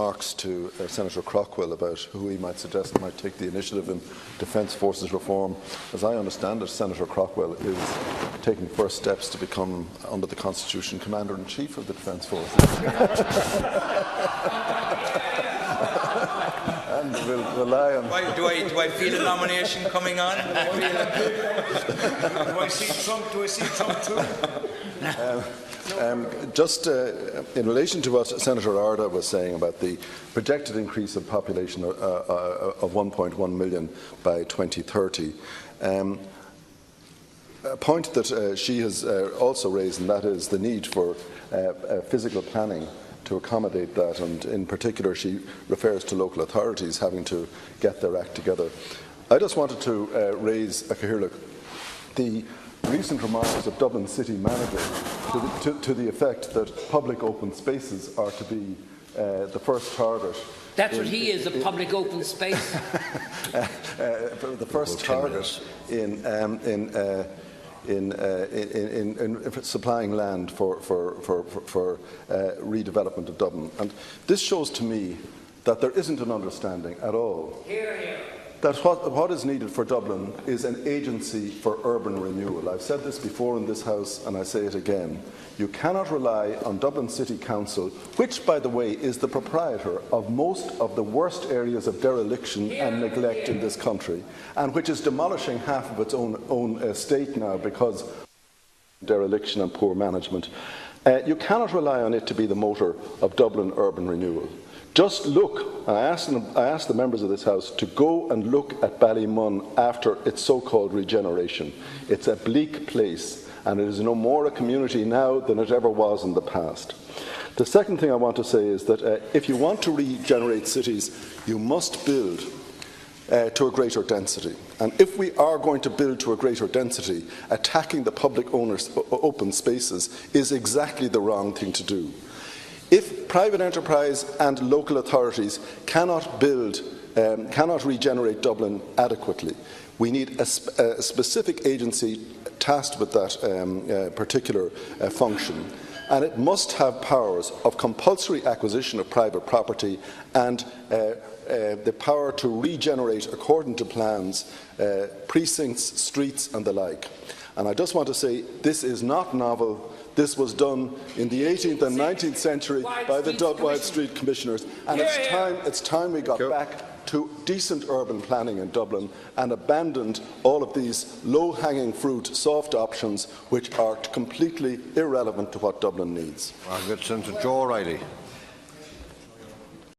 remarks to Senator Craughwell about who he might suggest might take the initiative in Defence Forces reform. As I understand it, Senator Craughwell is taking first steps to become, under the Constitution, Commander-in-Chief of the Defence Forces. And will rely on... Do I feel a nomination coming on? Do I see Trump too? Just in relation to what Senator Arda was saying about the projected increase of population of 1.1 million by 2030, a point that she has also raised, and that is the need for physical planning to accommodate that, and in particular she refers to local authorities having to get their act together. I just wanted to raise, the recent remarks of Dublin City Manager to the effect that public open spaces are to be the first target. That's what he is, a public open space. The first target in supplying land for redevelopment of Dublin. And this shows to me that there isn't an understanding at all that what is needed for Dublin is an agency for urban renewal. I've said this before in this House and I say it again. You cannot rely on Dublin City Council, which, by the way, is the proprietor of most of the worst areas of dereliction and neglect in this country, and which is demolishing half of its own estate now because of dereliction and poor management. You cannot rely on it to be the motor of Dublin urban renewal. Just look, and I asked the members of this House to go and look at Ballymun after its so-called regeneration. It's a bleak place, and it is no more a community now than it ever was in the past. The second thing I want to say is that if you want to regenerate cities, you must build to a greater density. And if we are going to build to a greater density, attacking the public open spaces is exactly the wrong thing to do. If private enterprise and local authorities cannot regenerate Dublin adequately, we need a specific agency tasked with that particular function. And it must have powers of compulsory acquisition of private property and the power to regenerate, according to plans, precincts, streets and the like. And I just want to say this is not novel. This was done in the 18th and 19th century by the Wide Street Commissioners, and it's time we got back to decent urban planning in Dublin and abandoned all of these low-hanging fruit, soft options which are completely irrelevant to what Dublin needs. Senator Joe O'Reilly.